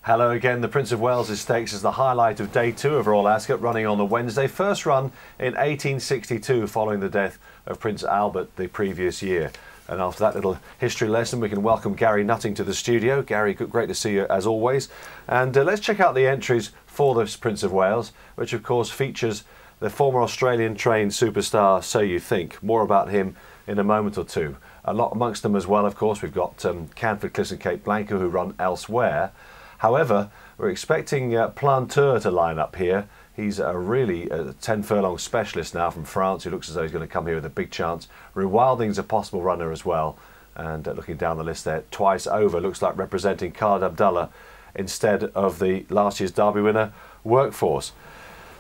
Hello again. The Prince of Wales' Stakes is the highlight of day 2 of Royal Ascot, running on the Wednesday. First run in 1862 following the death of Prince Albert the previous year. And after that little history lesson, we can welcome Gary Nutting to the studio. Gary, great to see you as always. And let's check out the entries for this Prince of Wales, which of course features the former Australian trained superstar So You Think. More about him in a moment or two. A lot amongst them as well, of course. We've got Canford, Cliffs and Cape Blanca, who run elsewhere. However, we're expecting Planteur to line up here. He's a really 10 furlong specialist now from France, who looks as though he's going to come here with a big chance. Rewilding's a possible runner as well. And looking down the list there, Twice Over looks like representing Khaled Abdullah instead of the last year's Derby winner, Workforce.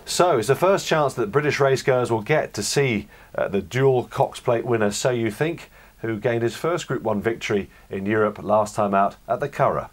So it's the first chance that British racegoers will get to see the dual Cox Plate winner, So You Think, who gained his first Group 1 victory in Europe last time out at the Curragh.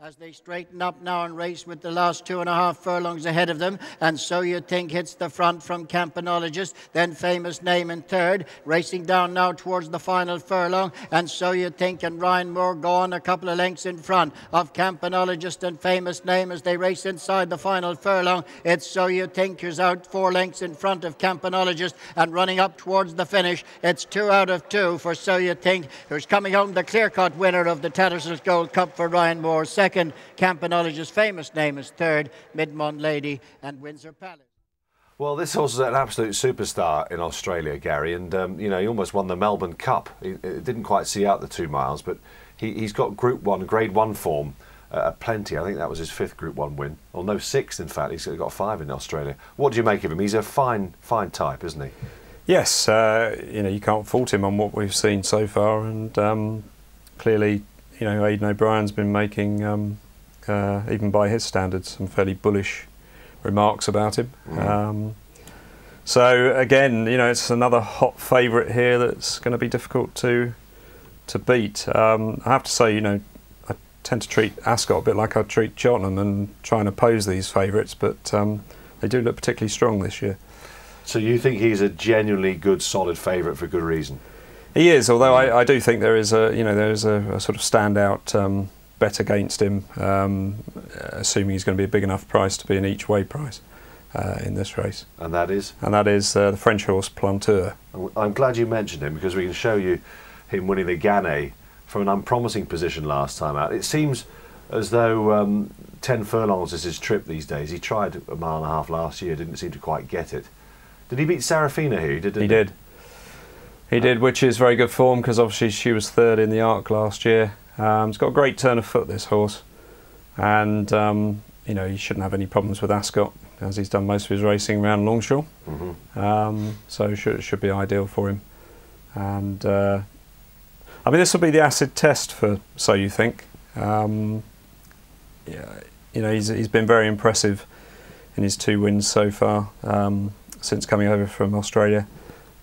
As they straighten up now and race with the last 2.5 furlongs ahead of them. And So You Think hits the front from Campanologist, then Famous Name in third. Racing down now towards the final furlong. And So You Think and Ryan Moore go on a couple of lengths in front of Campanologist and Famous Name as they race inside the final furlong. It's So You Think who's out 4 lengths in front of Campanologist and running up towards the finish. It's 2 out of 2 for So You Think, who's coming home the clear-cut winner of the Tattersall's Gold Cup for Ryan Moore. Second, Campanologist's Famous Name is third, Midmont Lady and Windsor Palace. Well, this horse is an absolute superstar in Australia, Gary, and you know, he almost won the Melbourne Cup. He didn't quite see out the 2 miles, but he's got Group 1, Grade 1 form plenty. I think that was his 5th Group 1 win, or no, 6th in fact. He's got 5 in Australia. What do you make of him? He's a fine type, isn't he? Yes, you know, you can't fault him on what we've seen so far, and clearly, you know, Aidan O'Brien's been making, even by his standards, some fairly bullish remarks about him. So again, you know, it's another hot favourite here that's going to be difficult to beat. I have to say, you know, I tend to treat Ascot a bit like I treat Cheltenham and try and oppose these favourites, but they do look particularly strong this year. So you think he's a genuinely good, solid favourite for good reason? He is, although I do think there is a sort of standout bet against him, assuming he's going to be a big enough price to be an each-way price in this race. And that is? And that is the French horse Planteur. I'm glad you mentioned him, because we can show you him winning the Gannet from an unpromising position last time out. It seems as though 10 furlongs is his trip these days. He tried a mile and a half last year, didn't seem to quite get it. Did he beat Serafina here? He did. He did, which is very good form, because obviously she was 3rd in the Arc last year. He's got a great turn of foot, this horse, and you know, he shouldn't have any problems with Ascot, as he's done most of his racing around Longshore. So it should be ideal for him. And I mean, this will be the acid test for So You Think. Yeah, you know, he's been very impressive in his 2 wins so far since coming over from Australia.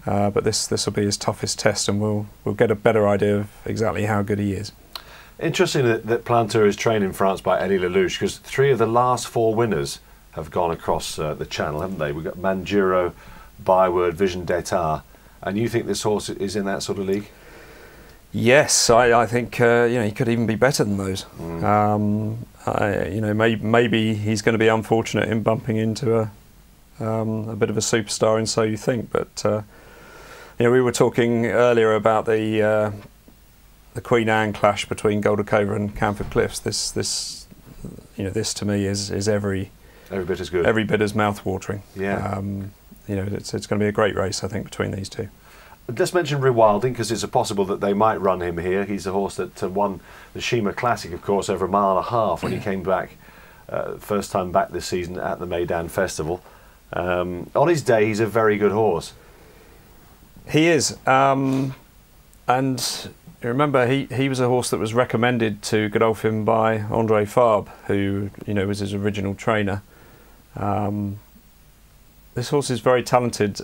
But this will be his toughest test, and we'll get a better idea of exactly how good he is. Interesting that Planteur is trained in France by Elie Lelouch, because 3 of the last 4 winners have gone across the channel, haven't they? We've got Manjuro, Byword, Vision d'Etat, and you think this horse is in that sort of league? Yes, I think you know, he could even be better than those. You know, maybe he's going to be unfortunate in bumping into a bit of a superstar in So You Think, but you know, we were talking earlier about the Queen Anne clash between Golden and Canford Cliffs. This you know, this to me is every bit as good, every bit as mouth-watering. Yeah. You know, it's going to be a great race, I think, between these 2. Just mention Rewilding, because it's possible that they might run him here. He's a horse that won the Shima Classic, of course, over 1.5 miles when he came back, first time back this season at the Meydan Festival. On his day, he's a very good horse. He is, and remember, he was a horse that was recommended to Godolphin by André Fabre, who, you know, was his original trainer. This horse is very talented.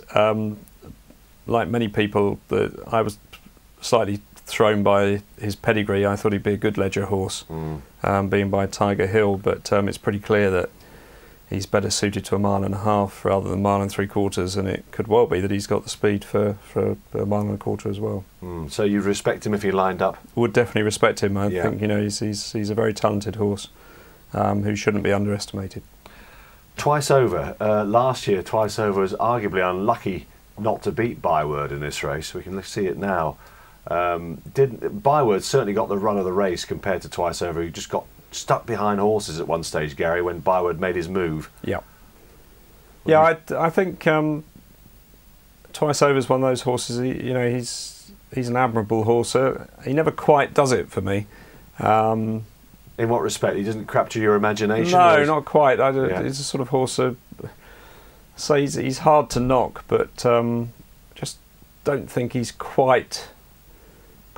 Like many people, I was slightly thrown by his pedigree. I thought he'd be a good Ledger horse, being by Tiger Hill, but it's pretty clear that he's better suited to a 1.5 miles rather than 1 3/4, and it could well be that he's got the speed for a 1.25 miles as well. So you'd respect him if he lined up? Would definitely respect him. I think, you know, he's a very talented horse who shouldn't be underestimated. Twice Over. Last year, Twice Over was arguably unlucky not to beat Byword in this race. We can see it now. Byword certainly got the run of the race compared to Twice Over, who just got stuck behind horses at one stage, Gary, when Byword made his move. Yeah. Yeah, I think Twice Over is one of those horses. You know, he's an admirable horse. He never quite does it for me. In what respect? He doesn't capture your imagination? No, not quite. He's a sort of horse. So he's hard to knock, but just don't think he's quite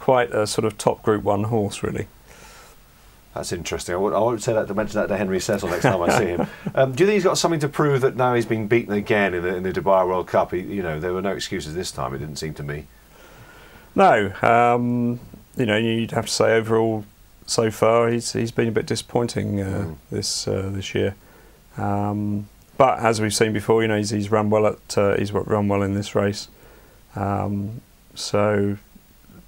a sort of top Group 1 horse, really. That's interesting. I won't say that to mention that to Henry Cecil next time I see him. Do you think he's got something to prove that now he's been beaten again in the Dubai World Cup? You know, there were no excuses this time. It didn't seem to me. No, you know, you'd have to say overall so far he's been a bit disappointing this year. But as we've seen before, you know, he's run well in this race. So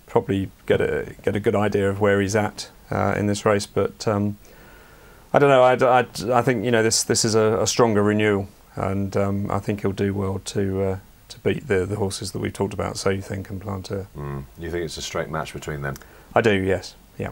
probably get a good idea of where he's at in this race, but I don't know. I think, you know, this is a stronger renewal, and I think he'll do well to beat the horses that we've talked about, So You Think and Planteur. You think it's a straight match between them? I do, yes. Yeah.